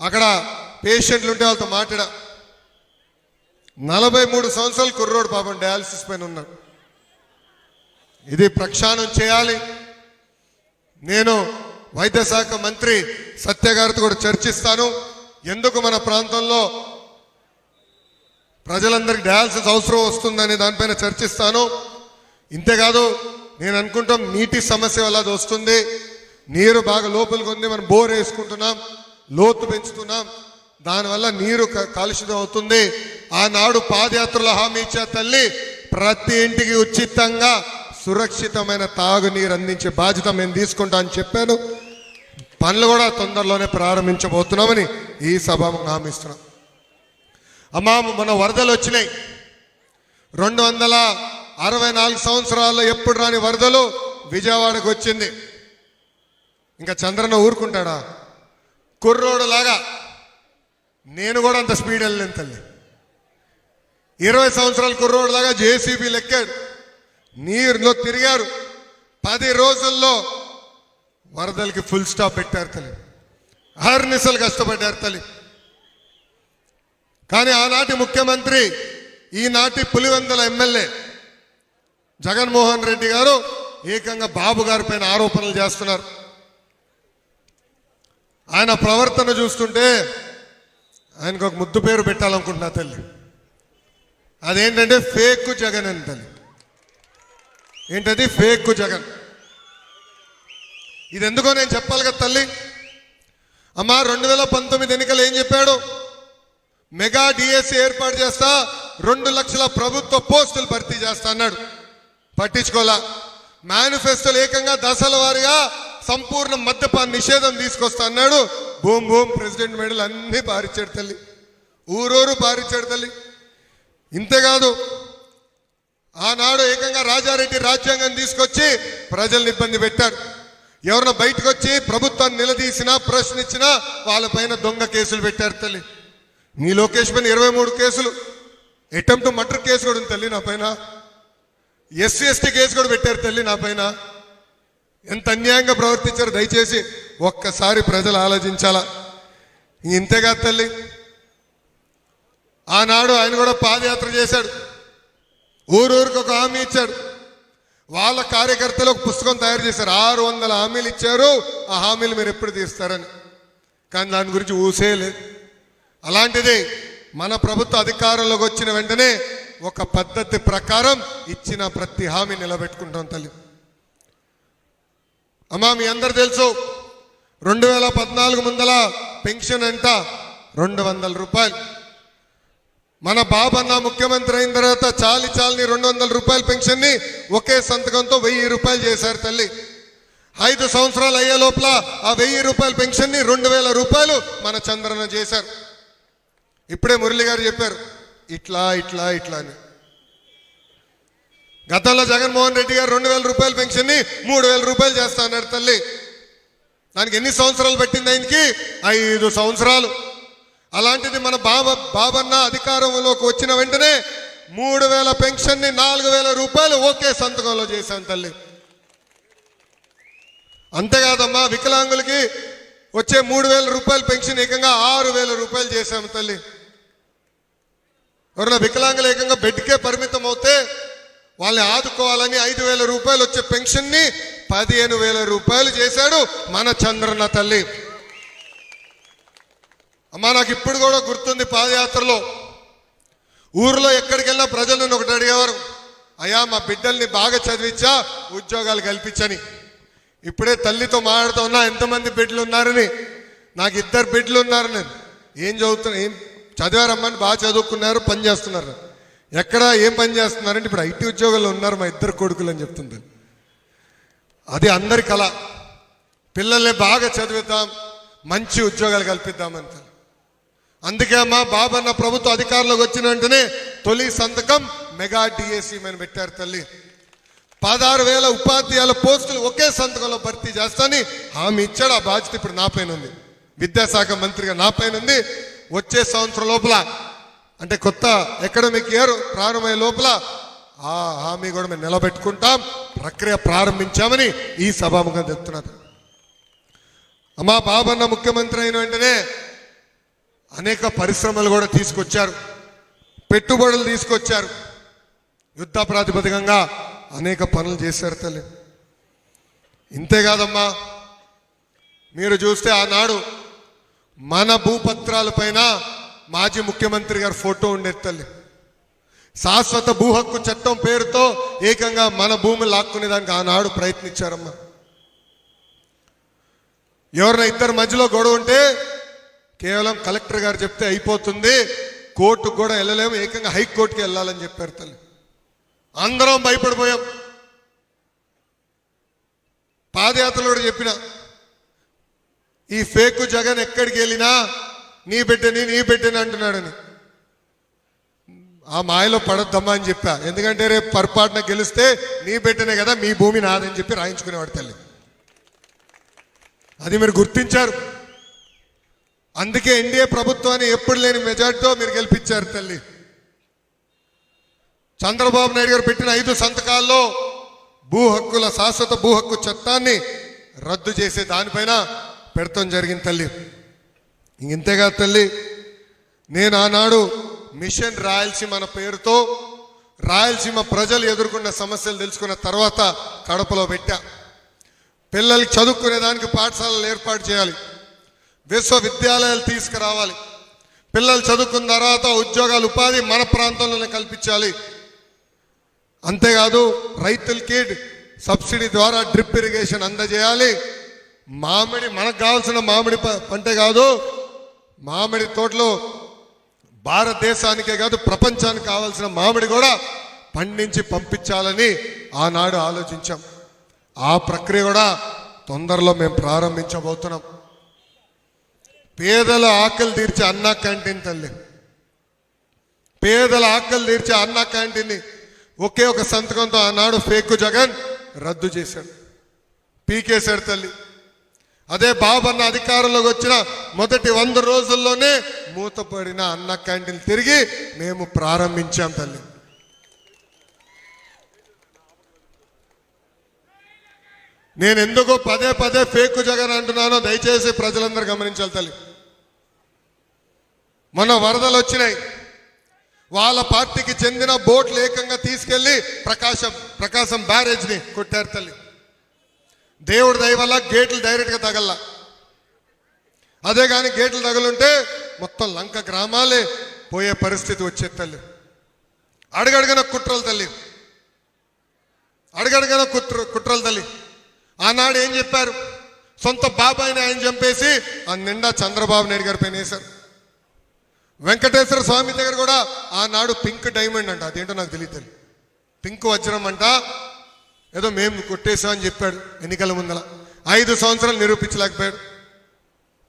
అక్కడ పేషెంట్లు ఉంటే వాళ్ళతో మాట్లాడా. 43 సంవత్సరాలు కుర్రోడు పాపం డయాలసిస్ పైన ఉన్నాడు. ఇది ప్రక్షాళన చేయాలి. నేను వైద్య శాఖ మంత్రి సత్య గారితో కూడా చర్చిస్తాను. ఎందుకు మన ప్రాంతంలో ప్రజలందరికీ డయాలసిస్ అవసరం వస్తుందనే దానిపైన చర్చిస్తాను. ఇంతేకాదు నేను అనుకుంటాం నీటి సమస్య వల్ల అది వస్తుంది. నీరు బాగా లోపలికి ఉంది, మనం బోర్ వేసుకుంటున్నాం, లోతు పెంచుతున్నాం, దానివల్ల నీరు కాలుష్యం అవుతుంది. ఆనాడు పాదయాత్రలో హామీ ఇచ్చే తల్లి ప్రతి ఇంటికి ఉచితంగా సురక్షితమైన తాగునీరు అందించే బాధ్యత మేము తీసుకుంటా అని చెప్పాను. పనులు కూడా తొందరలోనే ప్రారంభించబోతున్నామని ఈ సభకు హామీ ఇస్తున్నాం. అమ్మా, మన వరదలు వచ్చినాయి. 264 సంవత్సరాల్లో ఎప్పుడు రాని వరదలు విజయవాడకు వచ్చింది. ఇంకా చంద్రన్న ఊరుకుంటాడా? కుర్రోడు లాగా నేను కూడా అంత స్పీడ్ వెళ్ళలేను తల్లి. 20 సంవత్సరాల కుర్రోడు లాగా జేసీబీ లెక్కాడు, నీరులో తిరిగారు. 10 రోజుల్లో వరదలకి ఫుల్ స్టాప్ పెట్టారు తల్లి. అహర్నిశలు కష్టపడ్డారు తల్లి. కానీ ఆనాటి ముఖ్యమంత్రి, ఈనాటి పులివెందుల ఎమ్మెల్యే జగన్మోహన్ రెడ్డి గారు ఏకంగా బాబు గారి పైన ఆరోపణలు చేస్తున్నారు. ఆయన ప్రవర్తన చూస్తుంటే ఆయనకు ఒక ముద్దు పేరు పెట్టాలనుకుంటున్నా తల్లి. అదేంటంటే ఫేక్ జగన్ అని తల్లి. ఏంటది? ఫేక్ జగన్. ఇది ఎందుకో నేను చెప్పాలి కదా తల్లి. అమ్మా, 2019 ఎన్నికలు ఏం చెప్పాడు? మెగా డిఎస్సి ఏర్పాటు చేస్తా, 2 లక్షల ప్రభుత్వ పోస్టులు భర్తీ చేస్తా అన్నాడు. పట్టించుకోలా. మేనిఫెస్టోలు ఏకంగా దశల వారీగా సంపూర్ణ మద్యపాన నిషేధం తీసుకొస్తా అన్నాడు. బూమ్ బూమ్ ప్రెసిడెంట్ మెడల్ అన్ని పారిచ్చాడు తల్లి, ఊరూరు పారిచ్చాడు తల్లి. ఇంతేకాదు ఆనాడు ఏకంగా రాజారెడ్డి రాజ్యాంగం తీసుకొచ్చి ప్రజల్ని ఇబ్బంది పెట్టాడు. ఎవరైనా బయటకు వచ్చి ప్రభుత్వాన్ని నిలదీసినా ప్రశ్నించినా వాళ్ళపైన దొంగ కేసులు పెట్టారు తల్లి. నీ లోకేష్ పైన 23 కేసులు, అటెంప్ట్ మర్డర్ కేసు కూడా ఉంది తల్లి నా పైన, ఎస్సీ ఎస్టీ కేసు కూడా పెట్టారు తల్లి నా పైన. ఎంత అన్యాయంగా ప్రవర్తించారు దయచేసి ఒక్కసారి ప్రజలు ఆలోచించాలా. ఇంతేగా తల్లి, ఆనాడు ఆయన కూడా పాదయాత్ర చేశాడు, ఊరూరికి ఒక హామీ ఇచ్చాడు. వాళ్ళ కార్యకర్తలు ఒక పుస్తకం తయారు చేశారు, 600 హామీలు ఇచ్చారు, ఆ హామీలు మీరు ఎప్పుడు తీస్తారని. కానీ దాని గురించి ఊసే లేదు. అలాంటిది మన ప్రభుత్వ అధికారంలోకి వచ్చిన వెంటనే ఒక పద్ధతి ప్రకారం ఇచ్చిన ప్రతి హామీ నిలబెట్టుకుంటాం తల్లి. అమ్మా, మీ అందరు తెలుసు 2014 ముందల పెన్షన్ అంట 200 రూపాయలు. మన బాబన్న ముఖ్యమంత్రి అయిన తర్వాత చాలని 200 రూపాయల పెన్షన్ని ఒకే సంతకంతో 1000 రూపాయలు చేశారు తల్లి. 5 సంవత్సరాలు అయ్యే లోపల ఆ 1000 రూపాయల పెన్షన్ని 2000 రూపాయలు మన చంద్రన్న చేశారు. ఇప్పుడే మురళి గారు చెప్పారు ఇట్లా ఇట్లా ఇట్లా అని. గతంలో జగన్మోహన్ రెడ్డి గారు 2000 రూపాయల పెన్షన్ని 3000 రూపాయలు చేస్తా అన్నాడు తల్లి. దానికి ఎన్ని సంవత్సరాలు పట్టింది? ఆయనకి 5 సంవత్సరాలు. అలాంటిది మన బాబన్న అధికారంలోకి వచ్చిన వెంటనే 3000 పెన్షన్ని 4000 రూపాయలు ఒకే సంతకంలో చేశాను తల్లి. అంతేకాదమ్మా, వికలాంగులకి వచ్చే 3000 రూపాయల పెన్షన్ ఏకంగా 6000 రూపాయలు చేశాము తల్లి. ఎవరైనా వికలాంగులు ఏకంగా బెడ్కే పరిమితం అవుతే వాళ్ళని ఆదుకోవాలని 5000 రూపాయలు వచ్చే పెన్షన్ని 15000 రూపాయలు చేశాడు మన చంద్రన్న తల్లి. అమ్మా, నాకు ఇప్పుడు కూడా గుర్తుంది, పాదయాత్రలో ఊర్లో ఎక్కడికి వెళ్ళినా ప్రజలు నన్ను ఒకటి అడిగేవారు, అయ్యా మా బిడ్డల్ని బాగా చదివించా, ఉద్యోగాలు కల్పించని. ఇప్పుడే తల్లితో మాట్లాడుతూ ఉన్నా ఎంతమంది బిడ్డలు ఉన్నారని. నాకు 2 బిడ్డలు ఉన్నారు. నేను ఏం చదువుతున్నా, ఏం చదివారమ్మని, బాగా చదువుకున్నారు, పని చేస్తున్నారు. ఎక్కడ ఏం పని చేస్తున్నారంటే ఇప్పుడు ఐటీ ఉద్యోగాలు ఉన్నారు మా 2 కొడుకులు అని చెప్తుంది. అది అందరి కళ. పిల్లల్ని బాగా చదివిద్దాం, మంచి ఉద్యోగాలు కల్పిద్దామంత. అందుకే మా బాబన్న ప్రభుత్వ అధికారంలోకి వచ్చిన వెంటనే తొలి సంతకం మెగా డిఎస్సి మీద పెట్టారు తల్లి. 16,000 ఉపాధ్యాయుల పోస్టులు ఒకే సంతకంలో భర్తీ చేస్తానని హామీ ఇచ్చాడు. ఆ బాధ్యత ఇప్పుడు నా పైన ఉంది, విద్యాశాఖ మంత్రిగా నా పైన ఉంది. వచ్చే సంవత్సరం లోపల, అంటే కొత్త అకాడమిక్ ఇయర్ ప్రారంభమయ్యే లోపల ఆ హామీ కూడా మేము నిలబెట్టుకుంటాం, ప్రక్రియ ప్రారంభించామని ఈ సభాముఖంగా చెప్తున్నారు. అమ్మా, బాబన్న ముఖ్యమంత్రి అయిన వెంటనే అనేక పరిశ్రమలు కూడా తీసుకొచ్చారు, పెట్టుబడులు తీసుకొచ్చారు, యుద్ధ ప్రాతిపదికంగా అనేక పనులు చేశారు తల్లి. ఇంతేకాదమ్మా, మీరు చూస్తే ఆనాడు మన భూపత్రాలపైన మాజీ ముఖ్యమంత్రి గారి ఫోటో ఉండేది తల్లి. శాశ్వత భూ హక్కు చట్టం పేరుతో ఏకంగా మన భూమి లాక్కునేదానికి ఆనాడు ప్రయత్నించారమ్మా. ఎవరైనా ఇద్దరి మధ్యలో గొడవ ఉంటే కేవలం కలెక్టర్ గారు చెప్తే అయిపోతుంది, కోర్టుకు కూడా వెళ్ళలేము, ఏకంగా హైకోర్టుకి వెళ్ళాలని చెప్పారు తల్లి. అందరం భయపడిపోయాం. పాదయాత్రలో కూడా చెప్పిన, ఈ ఫేక్ జగన్ ఎక్కడికి వెళ్ళినా నీ బిడ్డని అంటున్నాడని. ఆ మాయలో పడొద్దమ్మా అని చెప్పా. ఎందుకంటే రేపు పొరపాటున గెలిస్తే నీ బిడ్డనే కదా, మీ భూమి నాదని చెప్పి రాయించుకునేవాడు తల్లి. అది మీరు గుర్తించారు. అందుకే ఎన్డీఏ ప్రభుత్వాన్ని ఎప్పుడు లేని మెజార్టీతో మీరు గెలిపించారు తల్లి. చంద్రబాబు నాయుడు గారు పెట్టిన 5 సంతకాల్లో శాశ్వత భూ హక్కు చట్టాన్ని రద్దు చేసే దానిపైన పెడతాం జరిగింది తల్లి. ఇంతేగా తల్లి, నేను ఆనాడు మిషన్ రాయలసీమ అన్న పేరుతో రాయలసీమ ప్రజలు ఎదుర్కొన్న సమస్యలు తెలుసుకున్న తర్వాత కడపలో పెట్టా. పిల్లలకి చదువుకునేదానికి పాఠశాలలు ఏర్పాటు చేయాలి, విశ్వవిద్యాలయాలు తీసుకురావాలి, పిల్లలు చదువుకున్న తర్వాత ఉద్యోగాలు ఉపాధి మన ప్రాంతంలోనే కల్పించాలి. అంతేకాదు రైతులకి సబ్సిడీ ద్వారా డ్రిప్ ఇరిగేషన్ అందజేయాలి. మనకు కావాల్సిన మామిడి పంటే కాదు, మామిడి తోటలో భారతదేశానికే కాదు ప్రపంచానికి కావాల్సిన మామిడి కూడా పండించి పంపించాలని ఆనాడు ఆలోచించాం. ఆ ప్రక్రియ కూడా తొందరలో మేము ప్రారంభించబోతున్నాం. పేదల ఆకలి తీర్చే అన్నా క్యాంటీన్ తల్లి, పేదల ఆకలి తీర్చే అన్నా క్యాంటీన్ని ఒకే ఒక సంతకంతో ఆనాడు ఫేక్ జగన్ రద్దు చేశాడు, పీకేశాడు తల్లి. అదే బాబన్న అధికారంలోకి వచ్చిన మొదటి 100 రోజుల్లోనే మూతపడిన అన్న క్యాంటీన్ తిరిగి మేము ప్రారంభించాం తల్లి. నేను ఎందుకు పదే ఫేక్ జగన్ అంటున్నానో దయచేసి ప్రజలందరూ గమనించాలి తల్లి. మొన్న వరదలు వచ్చినాయి, వాళ్ళ పార్టీకి చెందిన బోట్లు ఏకంగా తీసుకెళ్లి ప్రకాశం బ్యారేజ్ని కొట్టారు తల్లి. దేవుడి దయ వల్ల గేట్లు డైరెక్ట్గా తగల్లా. అదే కానీ గేట్లు తగులుంటే మొత్తం లంక గ్రామాలే పోయే పరిస్థితి వచ్చేది తల్లి. అడగడగన కుట్రలు తల్లి, అడగడగన కుట్రలు తల్లి. ఆనాడు ఏం చెప్పారు, సొంత బాబాయిని ఆయన చంపేసి ఆ నిండా చంద్రబాబు నాయుడు గారి పైన వేశారు. వెంకటేశ్వర స్వామి దగ్గర కూడా ఆనాడు పింక్ డైమండ్ అంట, అదేంటో నాకు తెలియదు, పింక్ వజ్రం అంట, ఏదో మేము కొట్టేసామని చెప్పాడు ఎన్నికల ముందల. 5 సంవత్సరాలు నిరూపించలేకపోయాడు.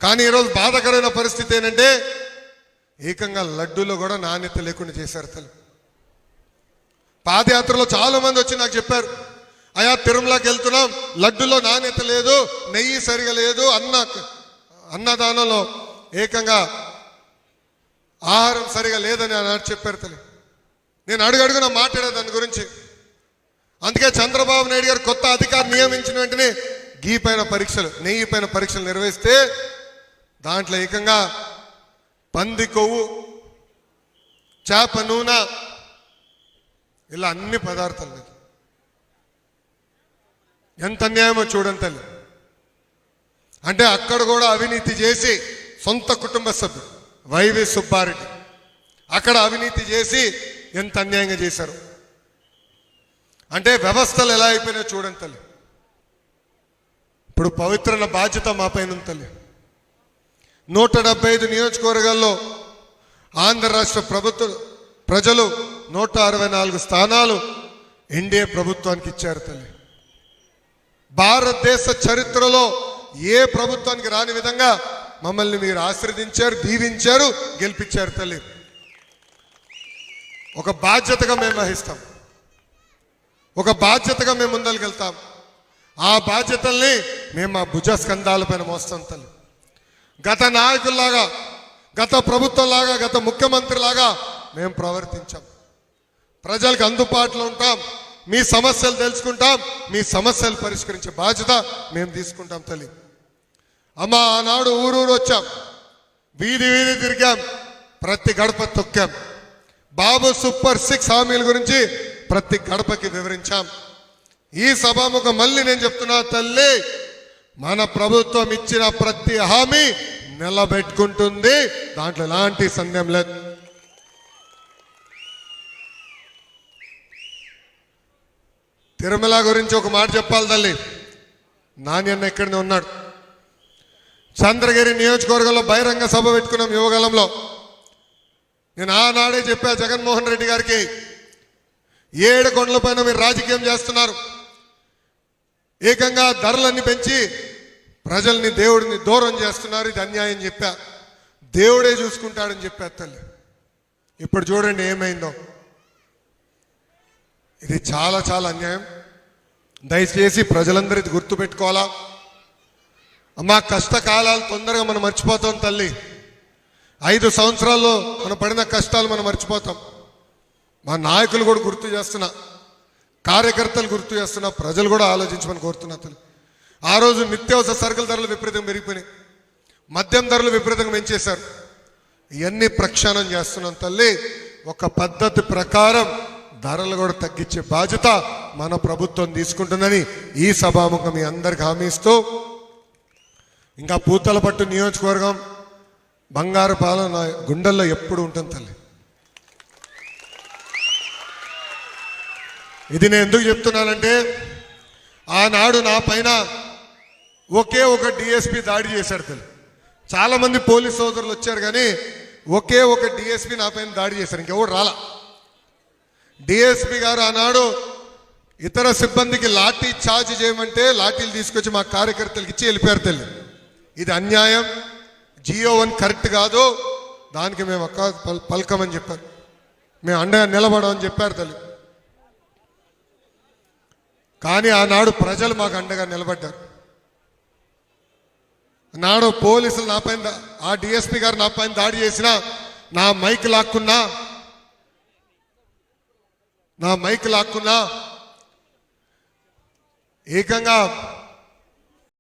కానీ ఈరోజు బాధాకరమైన పరిస్థితి ఏంటంటే ఏకంగా లడ్డూలో కూడా నాణ్యత లేకుండా చేశారు తల్లి. పాదయాత్రలో చాలా మంది వచ్చి నాకు చెప్పారు, అయా తిరుమలకి వెళ్తున్నాం, లడ్డులో నాణ్యత లేదు, నెయ్యి సరిగా లేదు, అన్నదానంలో ఏకంగా ఆహారం సరిగా లేదని అన్నాడు చెప్పారు తల్లి. నేను అడుగడుగున మాట్లాడే దాని గురించి. అందుకే చంద్రబాబు నాయుడు గారు కొత్త అధికారి నియమించిన వెంటనే గీ పైన పరీక్షలు, నెయ్యి పైన పరీక్షలు నిర్వహిస్తే దాంట్లో ఏకంగా పంది కొవ్వు, చేప నూనె, ఇలా అన్ని పదార్థాలు లేదు. ఎంత అన్యాయమో చూడండి తల్లి. అంటే అక్కడ కూడా అవినీతి చేసి సొంత కుటుంబ సభ్యుడు వైవి సుబ్బారెడ్డి అక్కడ అవినీతి చేసి ఎంత అన్యాయంగా చేశారు. అంటే వ్యవస్థలు ఎలా అయిపోయినా చూడండి తల్లి. ఇప్పుడు పవిత్రన బాధ్యత మా పైన ఉంది తల్లి. 175 నియోజకవర్గాల్లో ఆంధ్ర రాష్ట్ర ప్రజలు 164 స్థానాలు ఎన్డీఏ ప్రభుత్వానికి ఇచ్చారు తల్లి. భారతదేశ చరిత్రలో ఏ ప్రభుత్వానికి రాని విధంగా మమ్మల్ని మీరు ఆశీర్వదించారు, దీవించారు, గెలిపించారు తల్లి. ఒక బాధ్యతగా మేము వహిస్తాం, ఒక బాధ్యతగా మేము ముందరికెళ్తాం. ఆ బాధ్యతల్ని మేము మా భుజస్కంధాలపైన మోస్తాం తల్లి. గత నాయకుల్లాగా, గత ప్రభుత్వంలాగా, గత ముఖ్యమంత్రిలాగా మేము ప్రవర్తించాం. ప్రజలకు అందుబాటులో ఉంటాం, మీ సమస్యలు తెలుసుకుంటాం, మీ సమస్యలు పరిష్కరించే బాధ్యత మేము తీసుకుంటాం తల్లి. అమ్మ, ఆనాడు ఊరూరు వచ్చాం, వీధి వీధి తిరిగాం, ప్రతి గడప తొక్కాం. బాబు సూపర్ 6 హామీల గురించి ప్రతి గడపకి వివరించాం. ఈ సభాముఖం మళ్ళీ నేను చెప్తున్నా తల్లి, మన ప్రభుత్వం ఇచ్చిన ప్రతి హామీ నిలబెట్టుకుంటుంది, దాంట్లో ఎలాంటి సందేహం లేదు. తిరుమల గురించి ఒక మాట చెప్పాలి తల్లి. నాణ్యన్న ఇక్కడనే ఉన్నాడు. చంద్రగిరి నియోజకవర్గంలో బహిరంగ సభ పెట్టుకున్నాం యువగలంలో. నేను ఆనాడే చెప్పా జగన్మోహన్ రెడ్డి గారికి, 7 కొండల పైన మీరు రాజకీయం చేస్తున్నారు, ఏకంగా ధరలన్నీ పెంచి ప్రజల్ని దేవుడిని దూరం చేస్తున్నారు, ఇది అన్యాయం చెప్పా. దేవుడే చూసుకుంటాడని చెప్పా తల్లి. ఇప్పుడు చూడండి ఏమైందో. ఇది చాలా చాలా అన్యాయం. దయచేసి ప్రజలందరూ ఇది గుర్తుపెట్టుకోవాలా. అమ్మా, కష్టకాలాలు తొందరగా మనం మర్చిపోతాం తల్లి. 5 సంవత్సరాల్లో మనం పడిన కష్టాలు మనం మర్చిపోతాం. మా నాయకులు కూడా గుర్తు చేస్తున్నా, కార్యకర్తలు గుర్తు చేస్తున్నా, ప్రజలు కూడా ఆలోచించమని కోరుతున్నా తల్లి. ఆ రోజు నిత్యావసర సరుకుల ధరలు విపరీతంగా పెరిగిపోయినాయి, మద్యం ధరలు విపరీతంగా పెంచేశారు. ఇవన్నీ ప్రక్షాళన చేస్తున్నాం తల్లి. ఒక పద్ధతి ప్రకారం ధరలు కూడా తగ్గించే బాధ్యత మన ప్రభుత్వం తీసుకుంటుందని ఈ సభాముఖం మీ అందరికి హామీ ఇస్తూ, ఇంకా పూతలపట్టు నియోజకవర్గం బంగారు పాలన గుండెల్లో ఎప్పుడు ఉంటుంది తల్లి. ఇది నేను ఎందుకు చెప్తున్నానంటే, ఆనాడు నా పైన ఒకే ఒక డిఎస్పీ దాడి చేశాడు తల్లి. చాలామంది పోలీస్ సోదరులు వచ్చారు, కానీ ఒకే ఒక డిఎస్పీ నా పైన దాడి చేశారు, ఇంకెవరు రాలా. డిఎస్పీ గారు ఆనాడు ఇతర సిబ్బందికి లాఠీ చార్జ్ చేయమంటే లాఠీలు తీసుకొచ్చి మా కార్యకర్తలకు ఇచ్చి వెళ్ళిపోయారు తల్లి. ఇది అన్యాయం, GO1 కరెక్ట్ కాదు, దానికి మేము పలకమని చెప్పారు, మేము అండగా నిలబడమని చెప్పారు తల్లి. కానీ ఆనాడు ప్రజలు మాకు అండగా నిలబడ్డారు. నాడు పోలీసులు నా పైన, ఆ డిఎస్పీ గారు నా పైన దాడి చేసినా, నా మైక్ లాక్కున్నా ఏకంగా